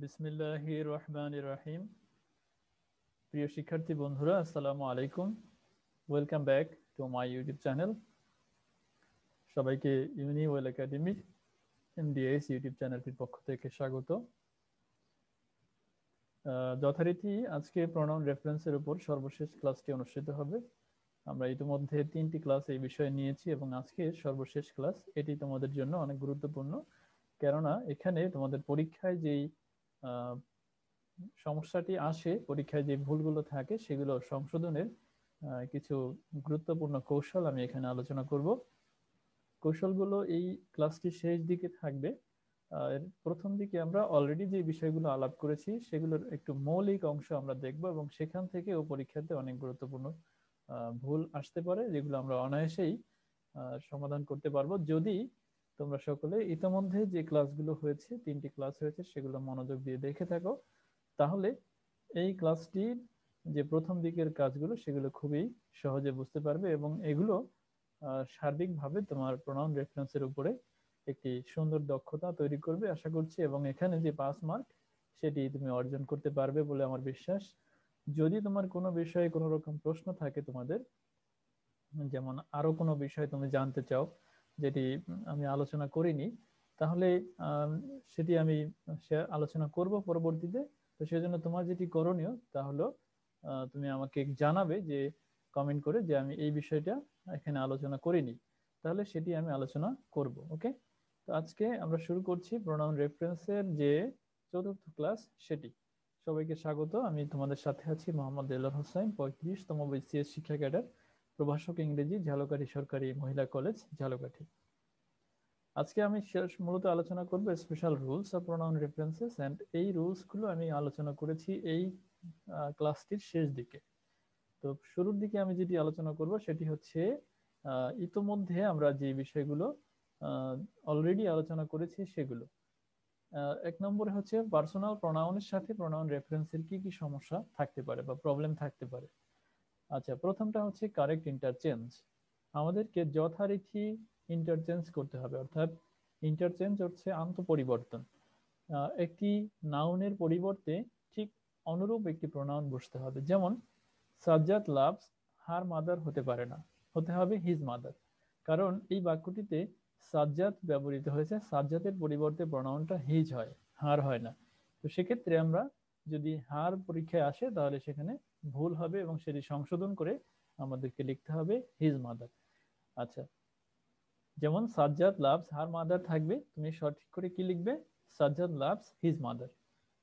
বিসমিল্লাহির রহমানির রহিম। প্রিয় শিক্ষার্থী বন্ধুরা, আসসালামু আলাইকুম। Welcome back to my YouTube channel. সবাইকে ইউনিওয়েল একাডেমি এমডিএস ইউটিউব চ্যানেলটির পক্ষ থেকে স্বাগত। যথারীতি আজকে প্রনাউন রেফারেন্সের উপর সর্বশেষ ক্লাসটি অনুষ্ঠিত হবে। আমরা ইতিমধ্যে 3টি ক্লাস এই বিষয়ে নিয়েছি এবং আজকে সর্বশেষ ক্লাস। এটি তোমাদের জন্য অনেক গুরুত্বপূর্ণ, কেননা এখানে তোমাদের পরীক্ষায় যেই সমস্যাটি আসে, পরীক্ষায় যে ভুলগুলো থাকে সেগুলো সংশোধনের কিছু গুরুত্বপূর্ণ কৌশল আমি এখানে আলোচনা করব। কৌশলগুলো এই ক্লাসটির শেষ দিকে থাকবে। প্রথম দিকে আমরা অলরেডি যে বিষয়গুলো আলাপ করেছি সেগুলোর একটু মৌলিক অংশ আমরা দেখব এবং সেখান থেকে ও পরীক্ষাতে অনেক গুরুত্বপূর্ণ ভুল আসতে পারে, যেগুলো আমরা অনায়াসেই সমাধান করতে পারবো যদি তোমরা সকলে ইতিমধ্যে যে ক্লাসগুলো হয়েছে, 3টি ক্লাস হয়েছে, সেগুলো মনোযোগ দিয়ে দেখে থাকো। তাহলে এই ক্লাসটির যে প্রথম দিকের কাজগুলো সেগুলো খুবই সহজে বুঝতে পারবে এবং এগুলো সার্বিকভাবে তোমার প্রনাউন রেফারেন্সের উপরে একটি সুন্দর দক্ষতা তৈরি করবে আশা করছি, এবং এখানে যে 5 মার্ক সেটি তুমি অর্জন করতে পারবে বলে আমার বিশ্বাস। যদি তোমার কোনো বিষয়ে কোনো রকম প্রশ্ন থাকে তোমাদের, যেমন আরো কোনো বিষয় তুমি জানতে চাও যেটি আমি আলোচনা করিনি, তাহলে সেটি আমি আলোচনা করব পরবর্তীতে। তো সেজন্য তোমার যেটি করণীয় তা হলো তুমি আমাকে জানাবে যে কমেন্ট করে যে আমি এই বিষয়টা এখানে আলোচনা করিনি, তাহলে সেটি আমি আলোচনা করব। ওকে, তো আজকে আমরা শুরু করছি প্রোনাউন রেফারেন্সের যে 4র্থ ক্লাস সেটি। সবাইকে স্বাগত। আমি তোমাদের সাথে আছি মোহাম্মদ দেলোয়ার হোসেন, 35তম বিসিএস শিক্ষা ক্যাডার, প্রভাষক ইংরেজি, ঝালকাঠি সরকারি মহিলা কলেজ, ঝালকাঠি। আজকে আমি মূলত আলোচনা করব special rules of pronoun references, and এই রুলস গুলো আমি আলোচনা করেছি এই ক্লাসটির শেষ দিকে। তো শুরুর দিকে আমি যেটি আলোচনা করব সেটি হচ্ছে ইতোমধ্যে আমরা যে বিষয়গুলো অলরেডি আলোচনা করেছি সেগুলো। 1 নম্বরে হচ্ছে পার্সোনাল প্রোনাউনের সাথে প্রোনাউন রেফারেন্সের কি কি সমস্যা থাকতে পারে বা প্রবলেম থাকতে পারে। আচ্ছা, প্রথমটা হচ্ছে কারেক্ট ইন্টারচেঞ্জ। আমাদেরকে যথারীতি ইন্টারচেঞ্জ করতে হবে, অর্থাৎ ইন্টারচেঞ্জ হচ্ছে আন্তঃপরিবর্তন। একটি নাউনের পরিবর্তে ঠিক অনুরূপ একটি প্রোনাউন বসতে হবে। যেমন সাজ্জাদ লাভস হার মাদার হতে পারে না, হতে হবে হিজ মাদার, কারণ এই বাক্যটিতে সাজ্জাদ ব্যবহৃত হয়েছে, সাজ্জাদের পরিবর্তে প্রোনাউনটা হিজ হয়, হার হয় না। তো সেক্ষেত্রে আমরা যদি হার পরীক্ষায় আসে তাহলে সেখানে ভুল হবে এবং সেটি সংশোধন করে আমাদেরকে লিখতে হবে হিজ মাদার। আচ্ছা, যেমন সাজ্জাদ লাভস হার মাদার থাকবে, তুমি সঠিক করে কি লিখবে? Sajjad loves his mother.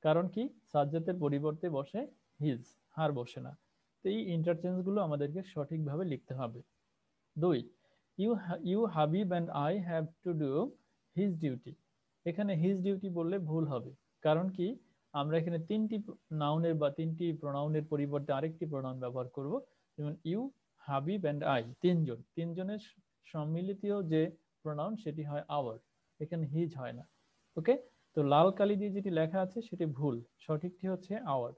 কারণ কি? সাজ্জাদের পরিবর্তে বসে হিজ, হার বসে না। তো এই ইন্টারচেঞ্জ গুলো আমাদেরকে সঠিকভাবে লিখতে হবে। 2, you Habib and I have to do his duty. এখানে হিজ ডিউটি বললে ভুল হবে। কারণ কি? আমরা এখানে 3টি নাউনের বা 3টি প্রোনাউনের পরিবর্তে আরেকটি প্রোনাউন ব্যবহার করব। যেমন ইউ, হাবিব অ্যান্ড আই, তিনজনের সম্মিলিত যে প্রোনাউন সেটি হয় আওয়ার, এখানে হিজ হয় না। ওকে, তো লাল কালি দিয়ে যেটি লেখা আছে সেটি ভুল, সঠিকটি হচ্ছে আওয়ার।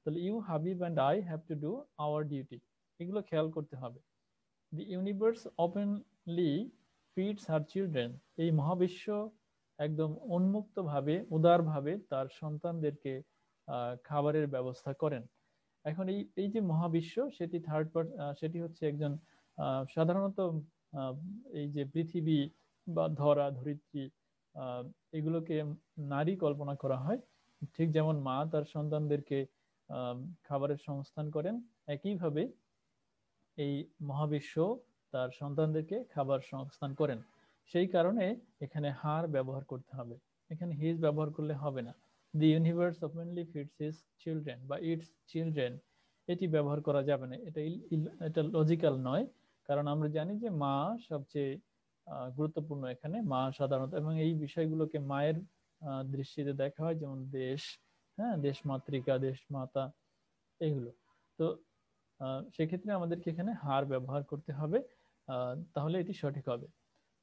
তাহলে you, Habib and I have to do our duty, এগুলো খেয়াল করতে হবে। The universe openly feeds her children. এই মহাবিশ্ব একদম উন্মুক্তভাবে, উদারভাবে তার সন্তানদেরকে খাবারের ব্যবস্থা করেন। এখন এই এই যে মহাবিশ্ব সেটি সেটি হচ্ছে একজন সাধারণত এই যে পৃথিবী বা ধরা ধরিত্রী, এগুলোকে নারী কল্পনা করা হয়। ঠিক যেমন মা তার সন্তানদেরকে খাবারের সংস্থান করেন, একইভাবে এই মহাবিশ্ব তার সন্তানদেরকে খাবার সংস্থান করেন। সেই কারণে এখানে হার ব্যবহার করতে হবে, এখানে হিজ ব্যবহার করলে হবে না। দি universe openly feeds his children বা ইটস চিলড্রেন, এটি ব্যবহার করা যাবে না, এটা লজিক্যাল নয়। কারণ আমরা জানি যে মা সবচেয়ে গুরুত্বপূর্ণ এখানে, মা সাধারণত, এবং এই বিষয়গুলোকে মায়ের দৃষ্টিতে দেখা হয়, যেমন দেশ, হ্যাঁ, দেশ মাতৃকা, দেশ মাতা, এগুলো। তো সেক্ষেত্রে আমাদেরকে এখানে হার ব্যবহার করতে হবে, তাহলে এটি সঠিক হবে।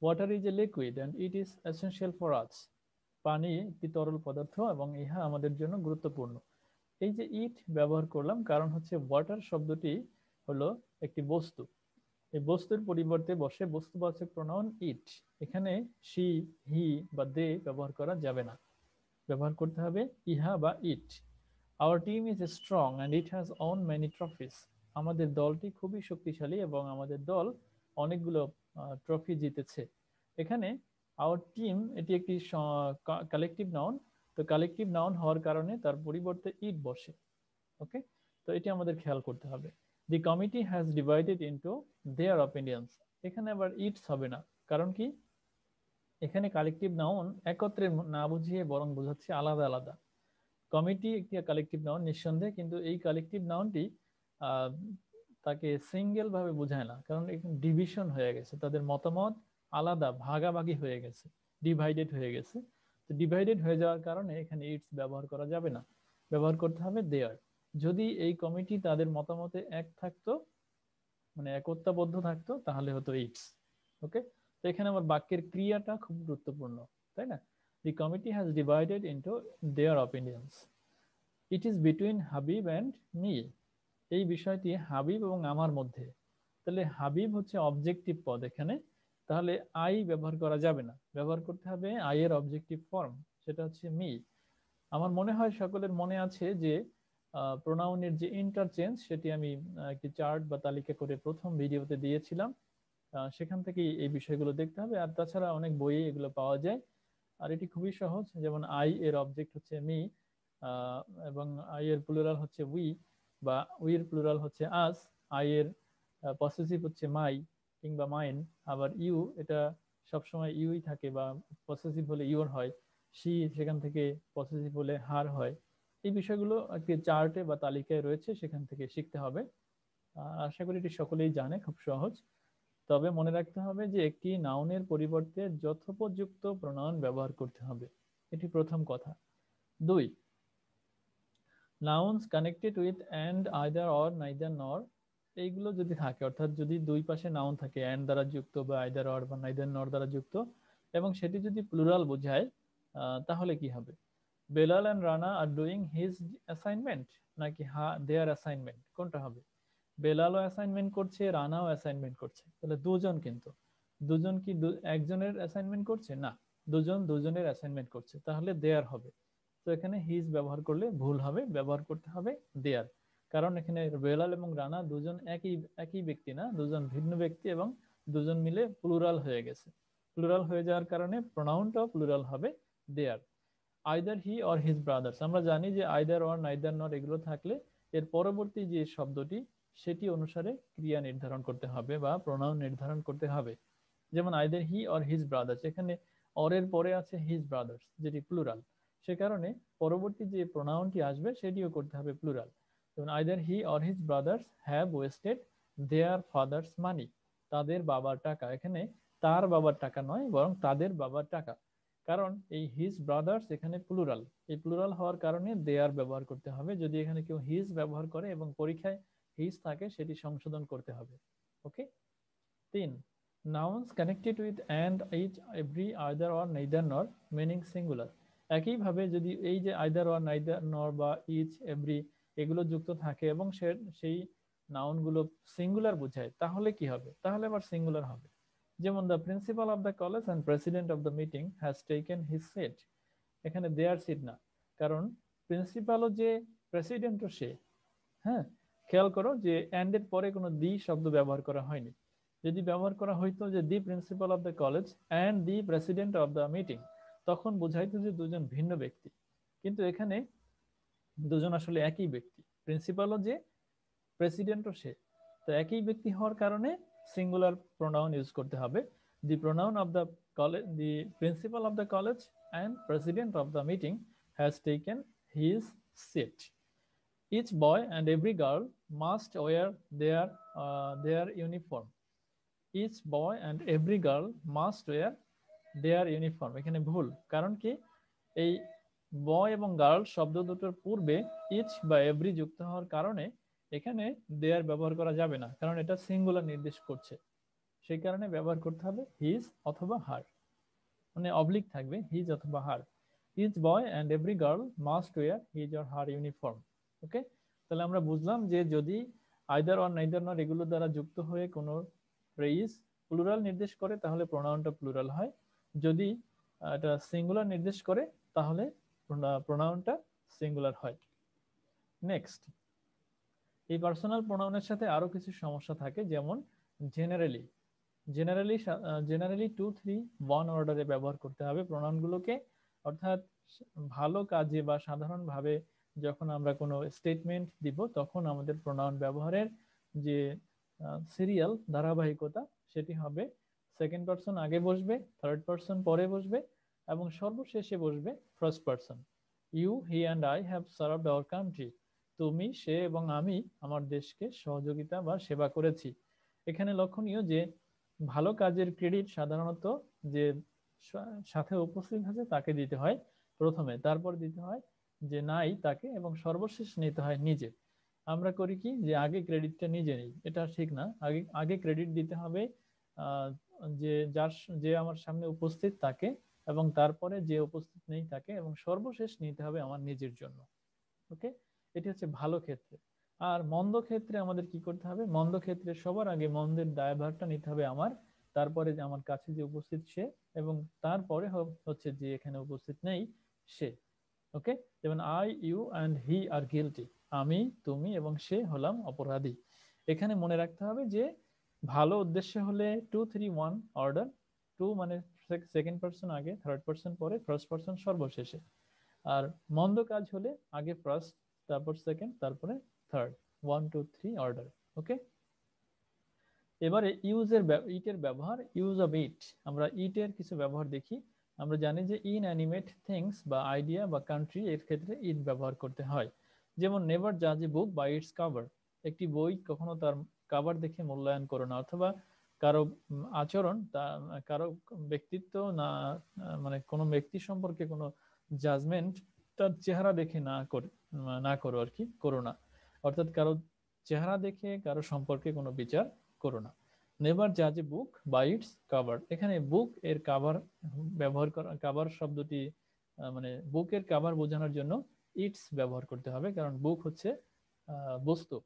Water is a liquid and it is essential for us. পানি একটি তরল পদার্থ এবং ইহা আমাদের জন্য গুরুত্বপূর্ণ। এই যে ইট ব্যবহার করলাম, কারণ হচ্ছে ওয়াটার শব্দটি হলো একটি বস্তু, এই বস্তুর পরিবর্তে বসে বস্তুবাচক প্রোনাউন ইট। এখানে শি, হি বা দে ব্যবহার করা যাবে না। ব্যবহার করতে হবে ইহা বা it. Our team is strong and it has won many trophies. আমাদের দলটি খুবই শক্তিশালী এবং আমাদের দল অনেকগুলো ট্রফি জিতেছে। এখানে আওয়ার টিম এটি একটি কালেকটিভ নাউন, তো কালেকটিভ নাউন হওয়ার কারণে তার পরিবর্তে ইট বসে। ওকে, তো এটি আমাদের খেয়াল করতে হবে। The committee has divided into their opinions. এখানে আবার ইটস হবে না, কারণ কি এখানে কালেকটিভ নাউন একত্রে না বুঝিয়ে বরং বোঝাচ্ছে আলাদা আলাদা। কমিটি একটি কালেকটিভ নাউন নিঃসন্দেহে, কিন্তু এই কালেকটিভ নাউনটি তাকে সিঙ্গেল ভাবে বোঝায় না, কারণ এখানে ডিভিশন হয়ে গেছে, তাদের মতামত আলাদা, ভাগাভাগি হয়ে গেছে, ডিভাইডেড হয়ে গেছে। তো ডিভাইডেড হয়ে যাওয়ার কারণে এখানে ইটস ব্যবহার করা যাবে না, ব্যবহার করতে হবে দেয়ার। যদি এই কমিটি তাদের মতামতে এক থাকতো, মানে একতাবদ্ধ থাকতো, তাহলে হতো ইটস। ওকে, তো এখানে আমার বাক্যের ক্রিয়াটা খুব গুরুত্বপূর্ণ, তাই না? The committee has divided into their opinions. It is between Habib and me. এই বিষয়টি হাবিব এবং আমার মধ্যে। তাহলে হাবিব হচ্ছে অবজেক্টিভ পদ এখানে, তাহলে আই ব্যবহার করা যাবে না, ব্যবহার করতে হবে আই এর অবজেক্টিভ ফর্ম, সেটা হচ্ছে মি। আমার মনে হয় সকলের মনে আছে যে প্রোনাউনের যে ইন্টারচেঞ্জ সেটি আমি একটি চার্ট বা তালিকা করে প্রথম ভিডিওতে দিয়েছিলাম। সেখান থেকে এই বিষয়গুলো দেখতে হবে, আর তাছাড়া অনেক বইয়ে এগুলো পাওয়া যায়। আর এটি খুবই সহজ, যেমন আই এর অবজেক্ট হচ্ছে মি, এবং আই এর প্লুরাল হচ্ছে উই, বা উই এর প্লুরাল হচ্ছে আস। আই এর পসেসিভ হচ্ছে মাই কিংবা মাইন। আবার ইউ, এটা সবসময় ইউই থাকে, বা পসেসিভ হলে ইউর হয়। সি সেখান থেকে পসেসিভ হলে হার হয়। এই বিষয়গুলো একটি চার্টে বা তালিকায় রয়েছে, সেখান থেকে শিখতে হবে। আশা করি এটি সকলেই জানে, খুব সহজ। তবে মনে রাখতে হবে যে একটি নাউনের পরিবর্তে যথোপযুক্ত প্রোনাউন ব্যবহার করতে হবে, এটি প্রথম কথা। 2, nouns connected with and, either or, neither নর, এইগুলো যদি থাকে, অর্থাৎ যদি দুই পাশে নাউন থাকে অ্যান্ড দ্বারা যুক্ত বা আইদার অর বা নাইদার নর দ্বারা যুক্ত, এবং সেটি যদি প্লুরাল বোঝায়, তাহলে কি হবে? Belal and Rana are doing his assignment, নাকি দেয়ার অ্যাসাইনমেন্ট, কোনটা হবে? বেলালও অ্যাসাইনমেন্ট করছে, রানাও অ্যাসাইনমেন্ট করছে, তাহলে দুজন, কিন্তু দুজন কি একজনের অ্যাসাইনমেন্ট করছে? না, দুজন দুজনের অ্যাসাইনমেন্ট করছে, তাহলে দেয়ার হবে। তো এখানে হিজ ব্যবহার করলে ভুল হবে, ব্যবহার করতে হবে দেয়ার। কারণ এখানে বেলাল এবং রানা দুজন একই একই ব্যক্তি না, দুজন ভিন্ন ব্যক্তি, এবং দুজন মিলে প্লুরাল হয়ে গেছে। প্লুরাল হয়ে যাওয়ার কারণে প্রোনাউনটাও প্লুরাল হবে their. Either he or his brothers, আমরা জানি যে আইদার অর, নাইদার নর এগুলো থাকলে এর পরবর্তী যে শব্দটি সেটি অনুসারে ক্রিয়া নির্ধারণ করতে হবে বা প্রোনাউন নির্ধারণ করতে হবে। যেমন either he or his brothers, এখানে অরের পরে আছে হিজ ব্রাদার্স যেটি প্লুরাল, সে কারণে পরবর্তী যে প্রোনাউনটি আসবে সেটিও করতে হবে প্লুরাল। যেমন either he or his brothers have wasted their father's money, তাদের বাবার টাকা। এখানে তার বাবার টাকা নয়, বরং তাদের বাবার টাকা, কারণ এই হিজ ব্রাদার্স এখানে প্লুরাল। এই প্লুরাল হওয়ার কারণে দেয়ার ব্যবহার করতে হবে। যদি এখানে কেউ হিজ ব্যবহার করে এবং পরীক্ষায় হিজ থাকে, সেটি সংশোধন করতে হবে। Okay. 3, nouns connected with and, each, every, either or, neither nor, meaning singular. একইভাবে যদি এই যে আইদার অর, নাইদার নর বা ইচ, এভরি এগুলো যুক্ত থাকে এবং সেই নাউনগুলো সিঙ্গুলার বোঝায়, তাহলে কি হবে? তাহলে আবার সিঙ্গুলার হবে। যেমন the principal of the college and president of the meeting has taken his seat. এখানে দেয়ার সিট না, কারণ প্রিন্সিপালও যে, প্রেসিডেন্টও সে। হ্যাঁ, খেয়াল করো যে অ্যান্ড এর পরে কোনো দি শব্দ ব্যবহার করা হয়নি। যদি ব্যবহার করা হইতো যে দি principal of the college and the president of the meeting, তখন বোঝাইতো যে দুজন ভিন্ন ব্যক্তি। কিন্তু এখানে দুজন আসলে একই ব্যক্তি, প্রিন্সিপালও যে, প্রেসিডেন্টও সে। তো একই ব্যক্তি হওয়ার কারণে সিঙ্গুলার প্রোনাউন ইউজ করতে হবে। The pronoun of the college, the principal of the college and president of the meeting has taken his seat. Each boy and every girl must wear their uniform. Each boy and every girl must wear their uniform. এখানে ভুল, কারণ কি এই বয় এবং girl শব্দ দুটোর পূর্বে each বা এভরি যুক্ত হওয়ার কারণে এখানে দেয়ার ব্যবহার করা যাবে না, কারণ এটা সিঙ্গুলার নির্দেশ করছে। সেই কারণে ব্যবহার করতে হবে হিজ অথবা হার, মানে অবলিক থাকবে হিজ অথবা her. Each boy and every girl must wear his or her uniform. Okay, তাহলে আমরা বুঝলাম যে যদি আইদার অর, নাইদার নর এগুলো দ্বারা যুক্ত হয়ে কোনো ফ্রেজ প্লুরাল নির্দেশ করে, তাহলে প্রোনাউনটা প্লুরাল হয়। যদি এটা সিঙ্গুলার নির্দেশ করে, তাহলে প্রোনাউনটা সিঙ্গুলার হয়। নেক্সট, এই পার্সোনাল প্রোনাউনের সাথে আরো কিছু সমস্যা থাকে, যেমন জেনারেলি জেনারেলি জেনারেলি 2, 3, 1 অর্ডারে ব্যবহার করতে হবে প্রোনাউনগুলোকে। অর্থাৎ ভালো কাজে বা সাধারণভাবে যখন আমরা কোনো স্টেটমেন্ট দিব, তখন আমাদের প্রোনাউন ব্যবহারের যে সিরিয়াল ধারাবাহিকতা, সেটি হবে সেকেন্ড পারসন আগে বসবে, থার্ড পারসন পরে বসবে, এবং সর্বশেষে বসবে first person. You, he and I have served our country. তুমি, সে এবং আমি আমার দেশকে সহযোগিতা বা সেবা করেছি। এখানে লক্ষণীয় যে ভালো কাজের ক্রেডিট সাধারণত যে সাথে উপস্থিত আছে তাকে দিতে হয় প্রথমে, তারপর দিতে হয় যে নাই তাকে, এবং সর্বশেষ নিতে হয় নিজে। আমরা করি কি, যে আগে ক্রেডিটটা নিজে নিই, এটা ঠিক না। আগে আগে ক্রেডিট দিতে হবে যে যে আমার সামনে উপস্থিত তাকে, এবং তারপরে যে উপস্থিত নেই তাকে, এবং সর্বশেষ নিতে হবে আমার নিজের জন্য। ওকে, এটি হচ্ছে ভালো ক্ষেত্রে। আর মন্দ ক্ষেত্রে আমাদের কি করতে হবে, মন্দ ক্ষেত্রে সবার আগে মন্দের দায়ভারটা নিতে হবে আমার, তারপরে যে আমার কাছে যে উপস্থিত সে, এবং তারপরে হচ্ছে যে এখানে উপস্থিত নেই সে। ওকে, যেমন I, you and he are guilty. আমি, তুমি এবং সে হলাম অপরাধী। এখানে মনে রাখতে হবে যে ভালো উদ্দেশ্যে হলে 2, 3, 1 অর্ডার। 2 মানে সেকেন্ড পারসন আগে, থার্ড পারসন পরে, ফার্স্ট পারসন সর্বশেষে। আর মন্দ কাজ হলে আগে ফার্স্ট, তারপর সেকেন্ড, তারপরে থার্ড, 1, 2, 3 অর্ডার। ওকে, এবারে ইটের ব্যবহার, ইউজ অফ ইট। আমরা ইটের কিছু ব্যবহার দেখি। আমরা জানি যে ইনঅ্যানিমেট থিংস বা আইডিয়া বা কান্ট্রি, এর ক্ষেত্রে ইট ব্যবহার করতে হয়। যেমন নেভার জাজ এ বুক বাই ইটস কভার। একটি বই কখনো তার কভার দেখে মূল্যায়ন করো না, অথবা কারো আচরণ, কারো ব্যক্তিত্ব না, মানে কোনো ব্যক্তি সম্পর্কে কোনো জাজমেন্ট তার চেহারা দেখে না করো আর কি, করো না। অর্থাৎ কারো চেহারা দেখে কারো সম্পর্কে কোনো বিচার করো না। নেভার জাজ এ বুক বাই ইটস কাভার। এখানে বুক এর কাভার ব্যবহার করা, কাভার শব্দটি মানে বুকের কাভার বোঝানোর জন্য ইটস ব্যবহার করতে হবে, কারণ বুক হচ্ছে বস্তু।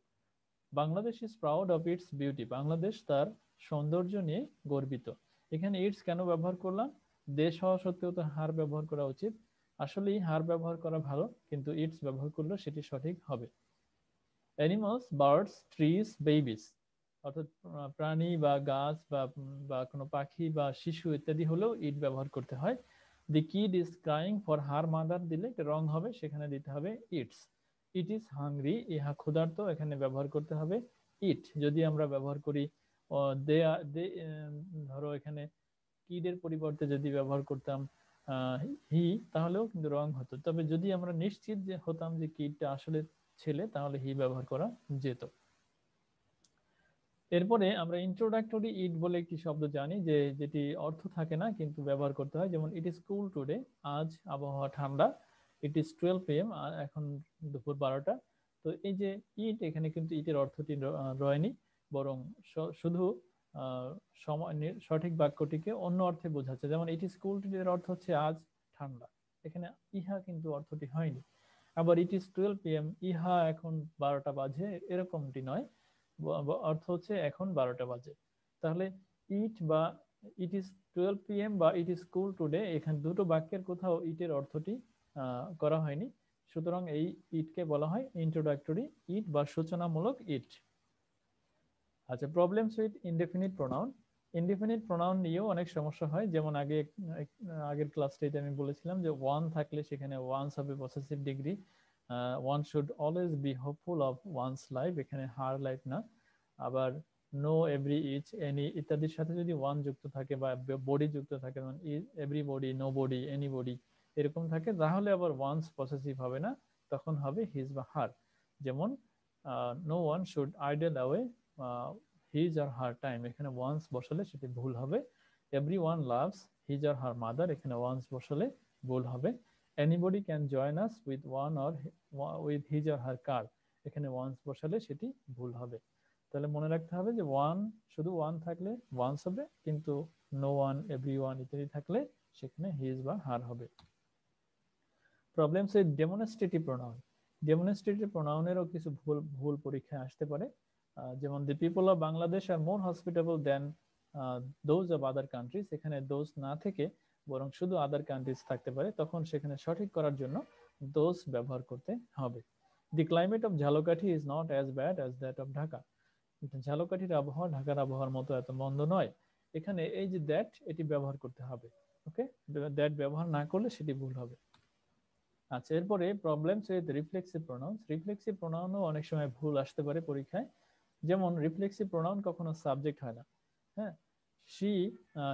Bangladesh is proud of its beauty. Bangladesh তার সৌন্দর্য নিয়ে গর্বিত। এখানে ইটস কেন ব্যবহার করলাম, দেশ হওয়া সত্ত্বেও তো হার ব্যবহার করা উচিত। আসলেই হার ব্যবহার করা ভালো, কিন্তু ইটস ব্যবহার করলে সেটি সঠিক হবে। Animals, birds, trees, babies. অর্থাৎ প্রাণী বা গাছ বা কোনো পাখি বা শিশু ইত্যাদি হলেও ইট ব্যবহার করতে হয়। The kid is crying for her mother দিলে রং হবে, সেখানে দিতে হবে ইটস। ইট ইজ হাংরি, ইহা ক্ষুধার্ত, এখানে ব্যবহার করতে হবে ইট। যদি আমরা ব্যবহার করি দে, ধরো এখানে কিডের পরিবর্তে যদি ব্যবহার করতাম হি, তাহলেও কিন্তু রং হতো। তবে যদি আমরা নিশ্চিত যে হতাম যে কিডটা আসলে ছেলে, তাহলে হি ব্যবহার করা যেত। এরপরে আমরা ইন্ট্রোডাক্টরি ইট বলে একটি শব্দ জানি, যে যেটি অর্থ থাকে না কিন্তু ব্যবহার করতে হয়। যেমন ইট ইজ কুল টুডে, আজ আবহাওয়া ঠান্ডা। ইট ইজ 12 PM, এখন দুপুর 12টা। তো এই যে ইট, এখানে কিন্তু ইটের অর্থটি রয়নি, বরং শুধু সময় সঠিক বাক্যটিকে অন্য অর্থে বোঝাচ্ছে। যেমন ইট ইজ কুল টুডে এর অর্থ হচ্ছে আজ ঠান্ডা, এখানে ইহা কিন্তু অর্থটি হয়নি। আবার ইট ইজ 12 PM, ইহা এখন 12টা বাজে, এরকমটি নয়, অর্থ হচ্ছে এখন 12টা বাজে। তাহলে ইট বা ইট ইজ 12 PM বা ইট ইজ কুল টুডে, এখানে দুটো বাক্যের কোথাও ইটের অর্থটি করা হয়নি। সুতরাং এই ইটকে বলা হয় ইন্ট্রোডাক্টরি ইট বা সূচনামূলক ইট। আচ্ছা, problems with indefinite pronoun. Indefinite pronoun নিয়েও অনেক সমস্যা হয়। যেমন আগের ক্লাসটাতে আমি বলেছিলাম যে ওয়ান থাকলে সেখানে ওয়ান্স হবে possessive degree. One should always be hopeful of wands life, এখানে হার লাইফ না। আবার নো, এভরি, ইচ, এনি ইত্যাদির সাথে যদি ওয়ান যুক্ত থাকে বা বডি যুক্ত থাকে, যেমন everybody, nobody, anybody এরকম থাকে, তাহলে আবার ওয়ান্স পসেসিভ হবে না, তখন হবে হিজ বা হার। যেমন no one should idle away his আর হার টাইম, এখানে ওয়ান্স বসালে সেটি ভুল হবে। এভরি ওয়ান লাভস হিজ আর হার মাদার, এখানে ওয়ান্স বসালে ভুল হবে। Anybody can join us with one or with his আর হার কার, এখানে ওয়ান্স বসালে সেটি ভুল হবে। তাহলে মনে রাখতে হবে যে ওয়ান, শুধু ওয়ান থাকলে ওয়ান্স হবে, কিন্তু নো ওয়ান, এভরি ওয়ান ইত্যাদি থাকলে সেখানে হিজ বা হার হবে। Problems with demonstrative pronoun. Demonstrative প্রোনাউনেরও কিছু ভুল পরীক্ষায় আসতে পারে। যেমন the people of Bangladesh are more hospitable than those of other countries, এখানে দোজ না থেকে বরং শুধু আদার কান্ট্রিজ থাকতে পারে, তখন সেখানে সঠিক করার জন্য দোজ ব্যবহার করতে হবে। The climate of Jhalakathi is not as bad as that of Dhaka. ঝালকাঠির আবহাওয়া ঢাকার আবহাওয়ার মতো এত মন্দ নয়। এখানে এই যে দ্যাট, এটি ব্যবহার করতে হবে। ওকে, দ্যাট ব্যবহার না করলে সেটি ভুল হবে। আচ্ছা, এরপরে problems with reflexive pronouns. Reflexive প্রোনাউনও অনেক সময় ভুল আসতে পারে পরীক্ষায়। যেমন রিফ্লেক্সিভ প্রোনাউন কখনো সাবজেক্ট হয় না। হ্যাঁ, she,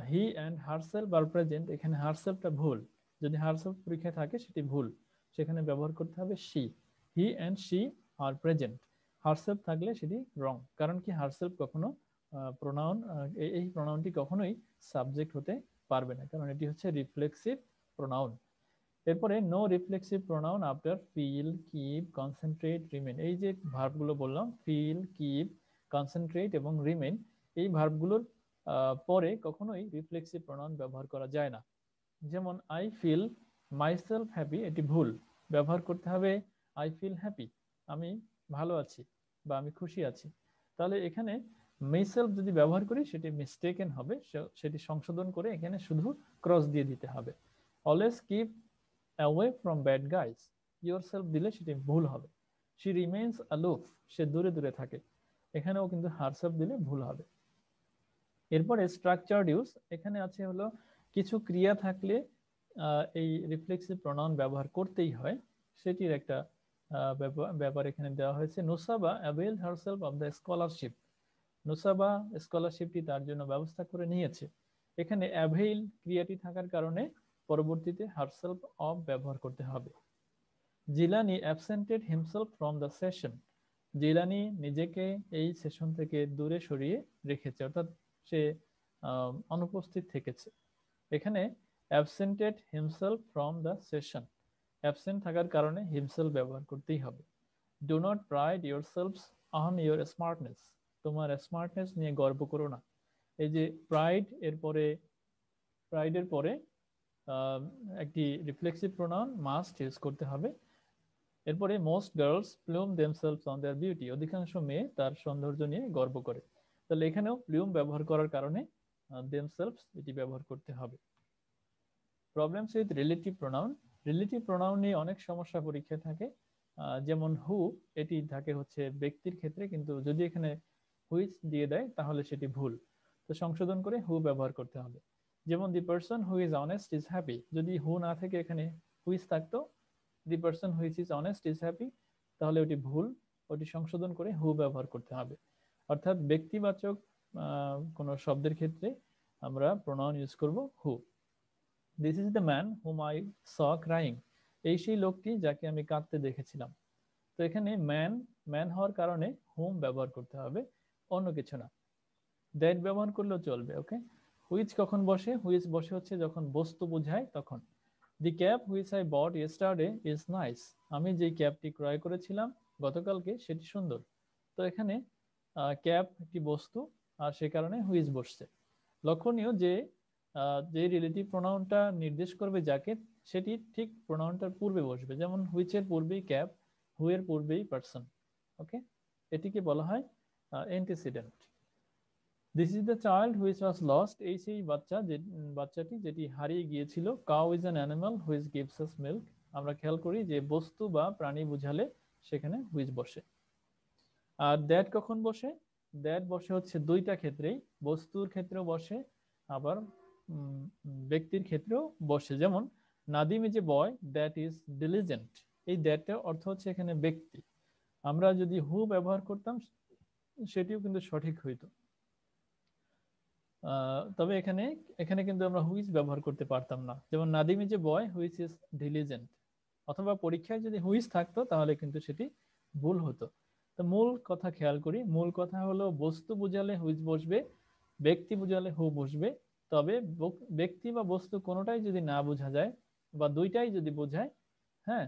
he and herself are present, এখানে হারসেলফটা ভুল। যদি হারসেলফ পরীক্ষায় থাকে সেটি ভুল, সেখানে ব্যবহার করতে হবে she. He and she are present, herself থাকলে সেটি রং। কারণ কি, হারসেলফ কখনো প্রোনাউন, এই প্রোনাউনটি কখনোই সাবজেক্ট হতে পারবে না, কারণ এটি হচ্ছে রিফ্লেক্সিভ প্রোনাউন। এরপরে no reflexive pronoun after feel, keep, concentrate, remain. এই যে ভার্বগুলো বললাম, ফিল, কিপ, কনসেন্ট্রেট এবং রিমেন, এই ভার্বগুলোর পরে কখনোই রিফ্লেক্সিভ প্রোনাউন ব্যবহার করা যায় না। যেমন আই ফিল মাইসেলফ হ্যাপি, এটি ভুল। ব্যবহার করতে হবে আই ফিল হ্যাপি, আমি ভালো আছি বা আমি খুশি আছি। তাহলে এখানে মাইসেলফ যদি ব্যবহার করি সেটি মিস্টেকেন হবে, সেটি সংশোধন করে এখানে শুধু ক্রস দিয়ে দিতে হবে। Always keep away from bad guys, yourself দিলে সেটি ভুল হবে। শি রিমেইনস অ্যালুফ, সে দূরে দূরে থাকে, এখানেও কিন্তু হারসেলফ দিলে ভুল হবে। এরপরে স্ট্রাকচারড ইউজ, এখানে আছে হলো কিছু ক্রিয়া থাকলে এই রিফ্লেক্সিভ প্রোনাউন ব্যবহার করতেই হয়, সেটির একটা ব্যাপার এখানে দেওয়া হয়েছে। নুসাবা অ্যাভেইলড হারসেলফ অফ দ্য স্কলারশিপ, নুসাবা স্কলারশিপটি তার জন্য ব্যবস্থা করে নিয়েছে। এখানে অ্যাভেইল ক্রিয়াটি থাকার কারণে পরবর্তীতে হারসেলফ অফ ব্যবহার করতে হবে। Jilani অ্যাবসেন্টেড himself from the session, Jilani নিজেকে এই সেশন থেকে দূরে সরিয়ে রেখেছে, অর্থাৎ সে অনুপস্থিত থেকেছে। এখানে absented himself from the session, absent থাকার কারণে হিমসেলফ ব্যবহার করতেই হবে। Do not pride yourselves on your smartness, তোমার স্মার্টনেস নিয়ে গর্ব করো না। এই যে প্রাইড, এরপরে প্রাইডের পরে একটি রিফ্লেক্সিভ প্রোনাউন মাস্ট ইউজ করতে হবে। এরপরে most girls plum themselves on their beauty, অধিকাংশ মেয়ে তার সৌন্দর্য নিয়ে গর্ব করে। তাহলে এখানেও প্লুম ব্যবহার করার কারণে দেমসেলভস এটি ব্যবহার করতে হবে। Problems with relative pronoun, relative pronoun নিয়ে অনেক সমস্যা পরীক্ষায় থাকে। যেমন হু, এটি থাকে হচ্ছে ব্যক্তির ক্ষেত্রে, কিন্তু যদি এখানে হুইচ দিয়ে দেয় তাহলে সেটি ভুল, তো সংশোধন করে হু ব্যবহার করতে হবে। যেমন the person who is honest is happy, যদি হু না থেকে এখানে হুইচ থাকতো, the person which is honest is happy, তাহলে ওটি ভুল, ওটি সংশোধন করে হু ব্যবহার করতে হবে। অর্থাৎ ব্যক্তিবাচক কোনো শব্দের ক্ষেত্রে আমরা প্রোনাউন ইউজ করব who. This is the man whom I saw crying, এই সেই লোকটি যাকে আমি কাঁদতে দেখেছিলাম। তো এখানে ম্যান, ম্যান হওয়ার কারণে হুম ব্যবহার করতে হবে, অন্য কিছু না। দ্যাট ব্যবহার করলেও চলবে। ওকে, হুইচ কখন বসে, হুইচ বসে হচ্ছে যখন বস্তু বোঝায় তখন। The cab which I bought yesterday is nice, আমি যে ক্যাবটি ক্রয় করেছিলাম গতকালকে সেটি সুন্দর। তো এখানে ক্যাব একটি বস্তু, আর সে কারণে হুইচ বসছে। লক্ষণীয় যে যে রিলেটিভ প্রোনাউনটা নির্দেশ করবে যাকে, সেটি ঠিক প্রোনাউনটার পূর্বে বসবে। যেমন হুইচের পূর্বেই ক্যাব, হু এর পূর্বেই পারসন। ওকে, এটিকে বলা হয় antecedent. This is the child which was lost, এই সেই বাচ্চাটি যেটি হারিয়ে গিয়েছিল। Cow is an animal which gives us milk, আমরা খেয়াল করি যে বস্তু বা প্রাণী বুঝালে সেখানে হুইচ বসে। আর দ্যাট কখন বসে, দ্যাট বসে হচ্ছে দুইটা ক্ষেত্রেই, বস্তুর ক্ষেত্রেও বসে, আবার ব্যক্তির ক্ষেত্রেও বসে। যেমন Nadim is a boy that is diligent, এই দ্যাটের অর্থ হচ্ছে এখানে ব্যক্তি। আমরা যদি হু ব্যবহার করতাম সেটিও কিন্তু সঠিক হইতো, তবে এখানে এখানে কিন্তু আমরা হুইচ ব্যবহার করতে পারতাম না। যেমন Nadim is a boy which is diligent, অথবা পরীক্ষায় যদি হুইচ থাকতো তাহলে কিন্তু সেটি ভুল হতো। তো মূল কথা খেয়াল করি, মূল কথা হলো বস্তু বুঝালে হুইচ বসবে, ব্যক্তি বুঝালে হু বসবে। তবে ব্যক্তি বা বস্তু কোনোটাই যদি না বোঝা যায় বা দুইটাই যদি বোঝায়, হ্যাঁ,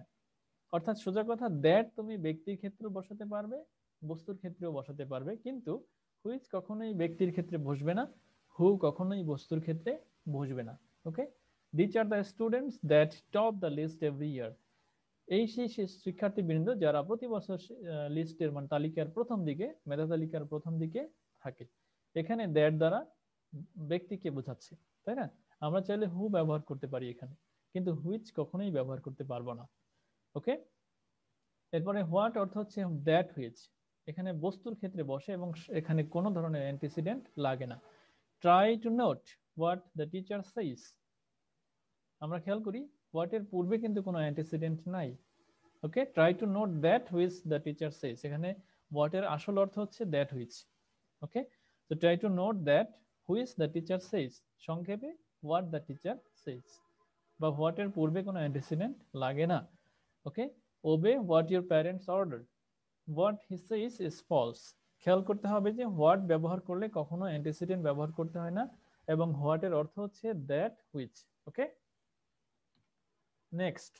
অর্থাৎ সোজা কথা, দ্যাট তুমি ব্যক্তির ক্ষেত্রেও বসাতে পারবে, বস্তুর ক্ষেত্রেও বসাতে পারবে, কিন্তু হুইচ কখনোই ব্যক্তির ক্ষেত্রে বসবে না, হু কখনোই বস্তুর ক্ষেত্রে বসবে না। Okay, these are the students that top the list every year, এই সেই শিক্ষার্থীবৃন্দ যারা প্রতি বছর লিস্টের মানে তালিকার প্রথম দিকে, মেধা তালিকার প্রথম দিকে থাকে। এখানে দ্যাট দ্বারা ব্যক্তিকে বোঝাচ্ছে, তাই না? আমরা চাইলে হু ব্যবহার করতে পারি এখানে, কিন্তু হুইচ কখনোই ব্যবহার করতে পারবো না। ওকে, এরপরে হোয়াট অর্থ হচ্ছে দ্যাট হুইচ, এখানে বস্তুর ক্ষেত্রে বসে এবং এখানে কোনো ধরনের অ্যান্টিসিডেন্ট লাগে না। Try to note what the teacher says, আমরা খেয়াল করি হোয়াট এর পূর্বে কিন্তু কোনো অ্যান্টিসিডেন্ট নাই। Okay, try to note that which the teacher says, এখানে হোয়াট এর আসল অর্থ হচ্ছে দ্যাট হুইচ। ওকে, তো try to note that which the teacher says, সংক্ষেপে হোয়াট দ্য টিচার সেইস, বা হোয়াট এর পূর্বে কোনো অ্যান্টিসিডেন্ট লাগে না। Okay, obey what your parents order, what he says is false, খেয়াল করতে হবে যে হোয়াট ব্যবহার করলে কখনো অ্যান্টিসিডেন্ট ব্যবহার করতে হয় না, এবং হোয়াট এর অর্থ হচ্ছে that which. Okay, next,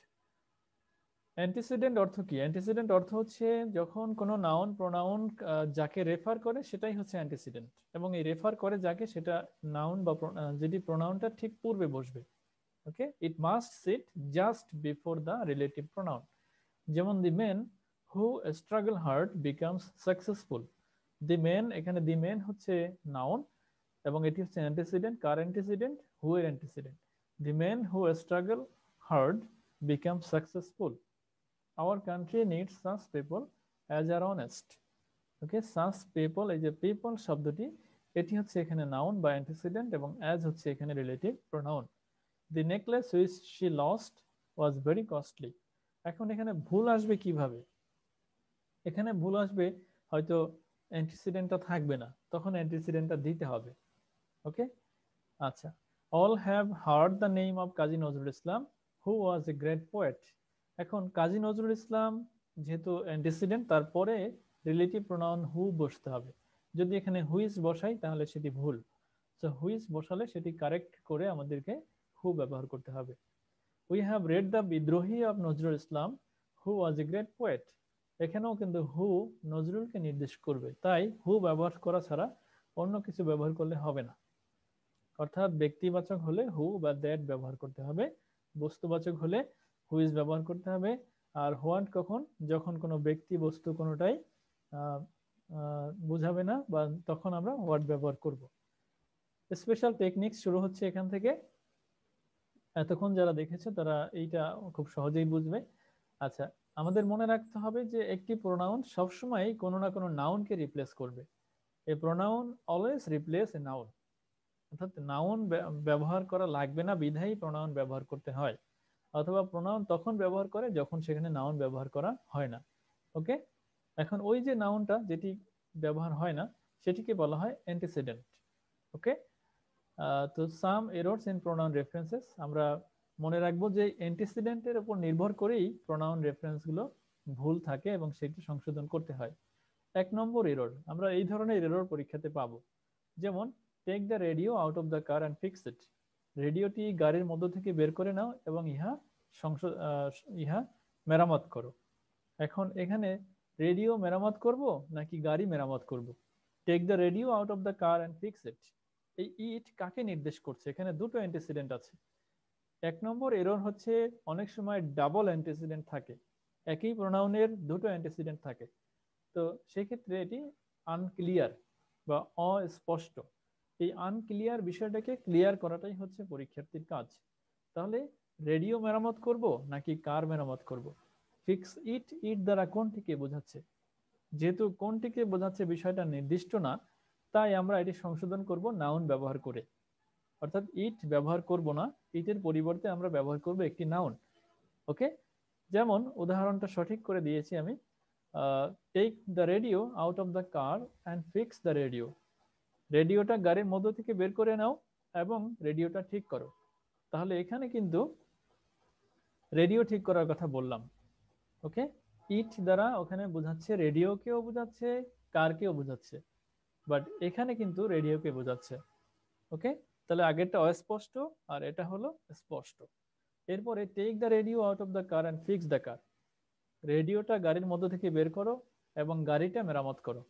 antecedent অর্থ কি? অ্যান্টিসিডেন্ট অর্থ হচ্ছে যখন কোনো নাউন প্রোনাউন যাকে রেফার করে সেটাই হচ্ছে অ্যান্টিসিডেন্ট, এবং এই রেফার করে যাকে সেটা নাউন বা যেটি প্রোনাউনটা ঠিক পূর্বে বসবে। Okay, it must sit just before the relative pronoun, যেমন the men who struggle hard becomes successful. The men, এখানে দি মেন হচ্ছে নাউন এবং এটি হচ্ছে অ্যান্টিসিডেন্ট। Car antecedent? হু এর antecedent. The men who struggle hard become successful. Our country needs such people as are honest. Okay, such people, এই যে people শব্দটি এটি হচ্ছে এখানে নাউন বা অ্যান্টিসিডেন্ট এবং as হচ্ছে এখানে relative pronoun. The necklace which she lost was very costly. এখন এখানে ভুল আসবে কিভাবে? এখানে ভুল আসবে হয়তো অ্যান্টিসিডেন্টটা থাকবে না, তখন অ্যান্টিসিডেন্টটা দিতে হবে। ওকে, আচ্ছা, all have heard the name of Kazi Nazrul Islam who was a great poet. এখন কাজী নজরুল ইসলাম যেহেতু অ্যান্টিসিডেন্ট, তারপরে রিলেটিভ প্রোনাউন হু বসতে হবে। যদি এখানে হুইজ বসাই তাহলে সেটি ভুল, তো হুইজ বসালে সেটি কারেক্ট করে আমাদেরকে হু ব্যবহার করতে হবে। উই হ্যাভ রেড দ্য বিদ্রোহী of Nazrul Islam who was a great poet, এখানেও কিন্তু হু নজরুলকে নির্দেশ করবে, তাই হু ব্যবহার করা ছাড়া অন্য কিছু ব্যবহার করলে হবে না। অর্থাৎ ব্যক্তিবাচক হলে হু বা দ্যাট ব্যবহার করতে হবে, বস্তুবাচক হলে হুইজ ব্যবহার করতে হবে। আর হোয়াট কখন? যখন কোনো ব্যক্তি বস্তু কোনোটাই বুঝাবে না, বা তখন আমরা হোয়াট ব্যবহার করব। স্পেশাল টেকনিক শুরু হচ্ছে এখান থেকে, এতক্ষণ যারা দেখেছে তারা এইটা খুব সহজেই বুঝবে। আচ্ছা, আমাদের মনে রাখতে হবে যে একটি প্রোনাউন সবসময় কোনো না কোনো নাউনকে রিপ্লেস করবে। A pronoun always replace a noun, অর্থাৎ নাউন ব্যবহার করা লাগবে না বিধায়ী প্রোনাউন ব্যবহার করতে হয়, অথবা প্রোনাউন তখন ব্যবহার করে যখন সেখানে নাউন ব্যবহার করা হয় না। ওকে, এখন ওই যে নাউনটা যেটি ব্যবহার হয় না সেটিকে বলা হয় অ্যান্টিসিডেন্ট। ওকে, তো সাম এরর্স ইন প্রোনাউন রেফারেন্সেস, আমরা মনে রাখবো যে অ্যান্টিসিডেন্টের উপর নির্ভর করেই প্রোনাউন রেফারেন্সগুলো ভুল থাকে এবং সেটি সংশোধন করতে হয়। 1 নম্বর এরর, আমরা এই ধরনের এরর পরীক্ষাতে পাবো, যেমন take the radio out of the car and fix it, রেডিওটি গাড়ির মধ্য থেকে বের করে নাও এবং ইহা মেরামত করো। এখন এখানে রেডিও মেরামত করব নাকি গাড়ি মেরামত করব? Take the radio out of the car and fix it, এই ইট কাকে নির্দেশ করছে? এখানে দুটো অ্যান্টিসিডেন্ট আছে। 1 নম্বর এরর হচ্ছে অনেক সময় ডাবল অ্যান্টিসিডেন্ট থাকে, একই প্রোনাউনের দুটো অ্যান্টিসিডেন্ট থাকে, তো সেক্ষেত্রে এটি আনক্লিয়ার বা অস্পষ্ট। এই আনক্লিয়ার বিষয়টাকে ক্লিয়ার করাটাই হচ্ছে পরীক্ষার্থীর কাজ। তাহলে রেডিও মেরামত করব নাকি কার মেরামত করব? ফিক্স ইট, ইট দ্বারা কোনটিকে বোঝাচ্ছে? যেহেতু কোনটিকে বোঝাচ্ছে বিষয়টা নির্দিষ্ট না, তাই আমরা এটি সংশোধন করব নাউন ব্যবহার করে, অর্থাৎ ইট ব্যবহার করব না, ইটের পরিবর্তে আমরা ব্যবহার করব একটি নাউন। ওকে, যেমন উদাহরণটা সঠিক করে দিয়েছি আমি, take the radio out of the car and fix the radio, রেডিওটা গাড়ির মধ্য থেকে বের করে নাও এবং রেডিওটা ঠিক করো। তাহলে এখানে কিন্তু রেডিও ঠিক করার কথা বললাম। ওকে, ইট দ্বারা ওখানে বোঝাচ্ছে রেডিওকেও বোঝাচ্ছে, কারকেও বোঝাচ্ছে, বাট এখানে কিন্তু রেডিওকে বোঝাচ্ছে। ওকে, তাহলে আগেরটা অস্পষ্ট আর এটা হলো স্পষ্ট। এরপরে take the radio out of the car and fix the car, রেডিওটা গাড়ির মধ্য থেকে বের করো এবং গাড়িটা মেরামত করো।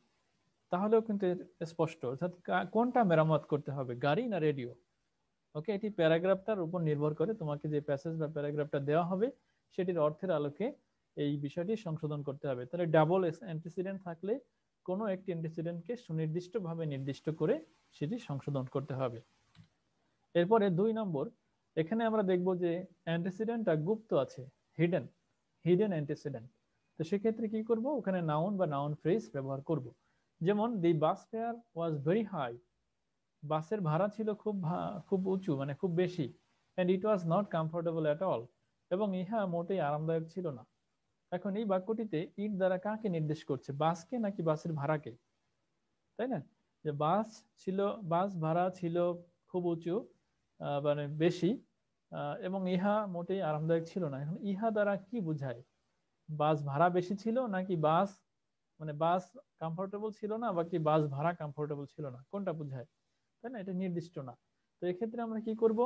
তাহলেও কিন্তু স্পষ্ট, অর্থাৎ কোনটা মেরামত করতে হবে, গাড়ি না রেডিও? ওকে, এটি প্যারাগ্রাফটার উপর নির্ভর করে, তোমাকে যে প্যাসেজ বা প্যারাগ্রাফটা দেওয়া হবে সেটির অর্থের আলোকে এই বিষয়টি সংশোধন করতে হবে। তাহলে ডাবল অ্যান্টিসিডেন্ট থাকলে কোনো একটি অ্যান্টিসিডেন্টকে সুনির্দিষ্টভাবে নির্দিষ্ট করে সেটি সংশোধন করতে হবে। এরপরে 2 নম্বর, এখানে আমরা দেখব যে অ্যান্টিসিডেন্টটা গুপ্ত আছে, হিডেন, হিডেন অ্যান্টিসিডেন্ট। তো সেক্ষেত্রে কি করব, ওখানে নাউন বা নাউন ফ্রেজ ব্যবহার করব। যেমন the bus fare was very high, বাসের ভাড়া ছিল খুব উঁচু, মানে খুব বেশি। And it was not comfortable at all, এবং ইহা মোটেই আরামদায়ক ছিল না। এখন এই বাক্যটিতে ইট দ্বারা কাকে নির্দেশ করছে, বাসকে নাকি বাসের ভাড়াকে? তাই না? যে বাস ছিল, বাস ভাড়া ছিল খুব উঁচু, মানে বেশি, এবং ইহা মোটেই আরামদায়ক ছিল না। এখন ইহা দ্বারা কি বোঝায়? বাস ভাড়া বেশি ছিল নাকি বাস, মানে বাস কমফোর্টেবল ছিল না, বা কি বাস ভাড়া কমফোর্টেবল ছিল না, কোনটা বোঝায়? তাই না, এটা নির্দিষ্ট না। তো এক্ষেত্রে আমরা কি করব,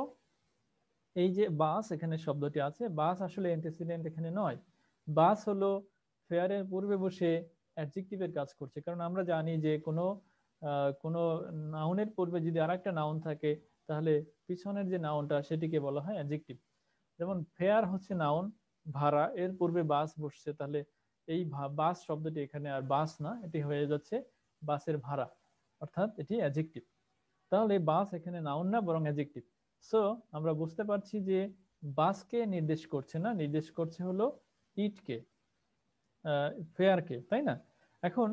এই যে বাস এখানে শব্দটি আছে, বাস আসলে অ্যান্টিসিডেন্ট এখানে নয়। বাস হলো ফেয়ারের পূর্বে বসে অ্যাডজেক্টিভের কাজ করছে, কারণ আমরা জানি যে কোনো নাউনের পূর্বে যদি আরেকটা নাউন থাকে, তাহলে পিছনের যে নাউনটা সেটিকে বলা হয় অ্যাডজেক্টিভ। যেমন ফেয়ার হচ্ছে নাউন, ভাড়া, এর পূর্বে বাস বসছে, তাহলে এই বাস শব্দটি এখানে আর বাস না, এটি হয়ে যাচ্ছে বাসের ভাড়া, অর্থাৎ এটি অ্যাডজেক্টিভ। তাহলে বাস এখানে নাউন না, বরং অ্যাডজেক্টিভ। সো আমরা বুঝতে পারছি যে বাসকে নির্দেশ করছে না, নির্দেশ করছে হলো ইটকে, ফেয়ারকে, তাই না? এখন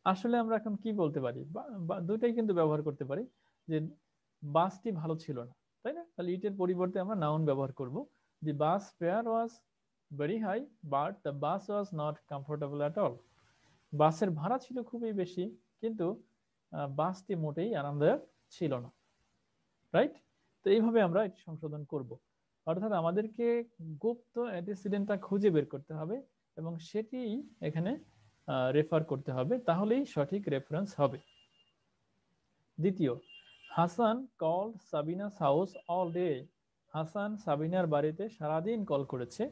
আসলে আমরা এখন কি বলতে পারি, দুইটাই কিন্তু ব্যবহার করতে পারি, যে বাসটি ভালো ছিল না, তাই না? তাহলে ইটের পরিবর্তে আমরা নাউন ব্যবহার করব। The bus fare was very high, but the bus was not comfortable at all. বাসের ভাড়া ছিল খুবই বেশি, কিন্তু বাসটি মোটেই আরামদায়ক ছিল না। রাইট? তো এইভাবে আমরা এটি সংশোধন করব। অর্থাৎ আমাদেরকে গুপ্ত অ্যান্টিসিডেন্টটা খুঁজে বের করতে হবে, এবং সেটি এখানে রেফার করতে হবে, তাহলেই সঠিক রেফারেন্স হবে। দ্বিতীয়, Hasan called Sabina's house all day. Hasan সাবিনার বাড়িতে সারাদিন কল করেছে,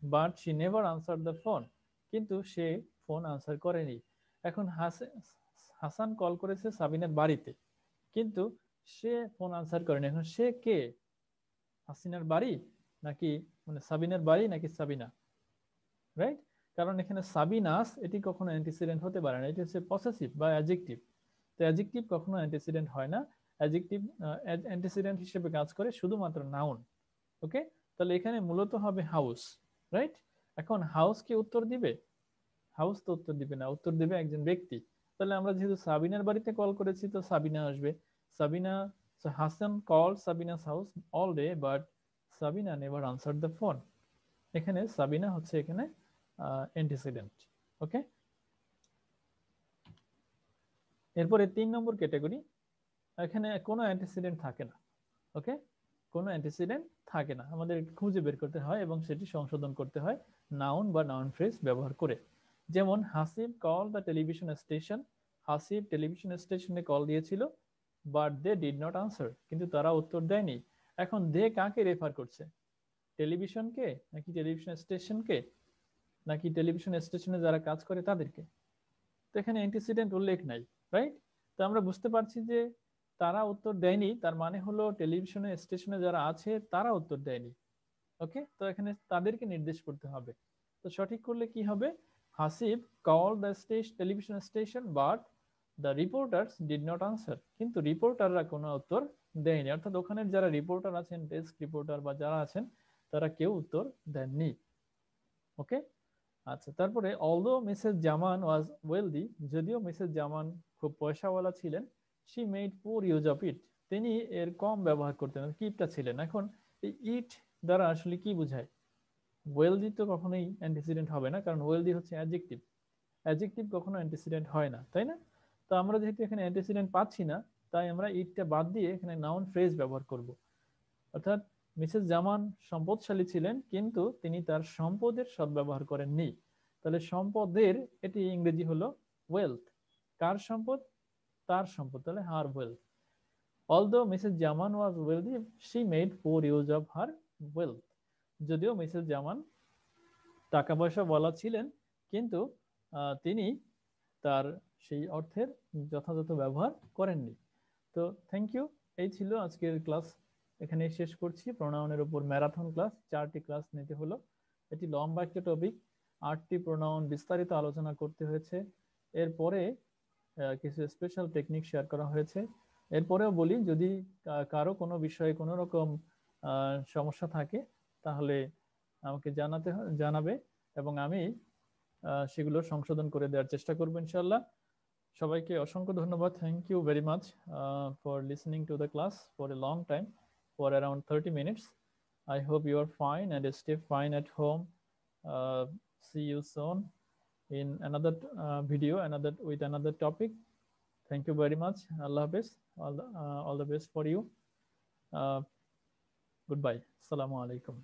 but she never answer the phone. কিন্তু সে ফোন আনসার করেনি। এখন হাসান কল করেছে সাবিনার বাড়িতে, কিন্তু সে ফোন আনসার করেনি। এখন সে কে? হাসিনার বাড়ি নাকি, মানে সাবিনার বাড়ি নাকি সাবিনা? রাইট? কারণ এখানে সাবিনাস এটি কখনো অ্যান্টিসিডেন্ট হতে পারে না, এটি হচ্ছে পসেসিভ বা অ্যাডজেক্টিভ। তো অ্যাডজেক্টিভ কখনো অ্যান্টিসিডেন্ট হয় না, অ্যাডজেক্টিভ অ্যান্টিসিডেন্ট হিসেবে কাজ করে শুধুমাত্র নাউন। ওকে, তাহলে এখানে মূলত হবে হাউস। রাইট? এখন হাউস কি উত্তর দিবে? হাউস তো উত্তর দিবে না, উত্তর দিবে একজন ব্যক্তি। তাহলে আমরা যেহেতু সাবিনার বাড়িতে কল করেছি, তো সাবিনা আসবে। Sabina, Hasan call Sabinus house all day, but Sabina never answer the phone. এখানে সাবিনা হচ্ছে এখানে অ্যান্টিসিডেন্ট। ওকে, এরপরে 3 নম্বর ক্যাটাগরি, এখানে কোনো অ্যান্টিসিডেন্ট থাকে না। ওকে, কোনো অ্যান্টিসিডেন্ট থাকে না, আমাদের খুঁজে বের করতে হয় এবং সেটি সংশোধন করতে হয় নাউন বা নাউন ফ্রেজ ব্যবহার করে। যেমন Hasib call the television station, Hasib television স্টেশনে কল দিয়েছিল, but they did not answer, কিন্তু তারা উত্তর দেয়নি। এখন দে কাকে রেফার করছে, টেলিভিশনকে নাকি টেলিভিশন স্টেশনকে, নাকি টেলিভিশন স্টেশনে যারা কাজ করে তাদেরকে? তো এখানে অ্যান্টিসিডেন্ট উল্লেখ নাই। রাইট? তো আমরা বুঝতে পারছি যে তারা উত্তর দেয়নি, তার মানে হলো টেলিভিশনে স্টেশনে যারা আছে তারা উত্তর দেয়নি। ওকে, তো এখানে তাদেরকে নির্দেশ করতে হবে। তো সঠিক করলে কি হবে, Hasib call the television station, but the reporters did not answer, কিন্তু রিপোর্টাররা কোনো উত্তর দেয়নি। অর্থাৎ ওখানে যারা রিপোর্টার আছেন, ডেস্ক রিপোর্টার বা যারা আছেন, তারা কেউ উত্তর দেননি। ওকে, আচ্ছা, তারপরে although Mrs Zaman was wealthy, যদিও মিসেস জামান খুব পয়সাওয়ালা ছিলেন, she made poor use of it, তিনি এর কম ব্যবহার করতেন, কিপটা ছিলেন। এখন এই ইট দ্বারা আসলে কি বোঝায়? ওয়েলদি তো কখনোই অ্যান্টিসিডেন্ট হবে না, কারণ ওয়েলদি হচ্ছে অ্যাডজেক্টিভ, অ্যাডজেক্টিভ কখনো অ্যান্টিসিডেন্ট হয় না, তাই না? তো আমরা যেহেতু এখানে অ্যান্টিসিডেন্ট পাচ্ছি না, তাই আমরা ইটটা বাদ দিয়ে এখানে নাউন ফ্রেজ ব্যবহার করব। অর্থাৎ মিসেস জামান সম্পদশালী ছিলেন, কিন্তু তিনি তার সম্পদের সদ্ব্যবহার করেননি। তাহলে সম্পদের, এটি ইংরেজি হলো ওয়েলথ। কার সম্পদ? তার সম্পদ, তাহলে her wealth. Although Mrs Zaman was wealthy, she made poor use of her wealth. যদিও মিসেস জামান টাকা পয়সা বলা ছিলেন, কিন্তু তিনি তার সেই অর্থের যথাযথ ব্যবহার করেননি। তো থ্যাংক ইউ, এই ছিল আজকের ক্লাস, এখানে শেষ করছি। প্রোনাউনের উপর ম্যারাথন ক্লাস, 4টি ক্লাস নিতে হলো, এটি লম্বা একটা টপিক, 8টি প্রোনাউন বিস্তারিত আলোচনা করতে হয়েছে। এরপরে কিছু স্পেশাল টেকনিক শেয়ার করা হয়েছে। এরপরেও বলি, যদি কারো কোনো বিষয়ে কোনো রকম সমস্যা থাকে তাহলে আমাকে জানাবে, এবং আমি সেগুলো সংশোধন করে দেওয়ার চেষ্টা করবো ইনশাল্লাহ। সবাইকে অসংখ্য ধন্যবাদ। Thank you very much for listening to the class for a long time, for around 30 minutes. I hope you are fine and stay fine at home. See you soon in another video, with another topic. Thank you very much. Allah Hafiz. All the best for you. Goodbye. Assalamu alaikum.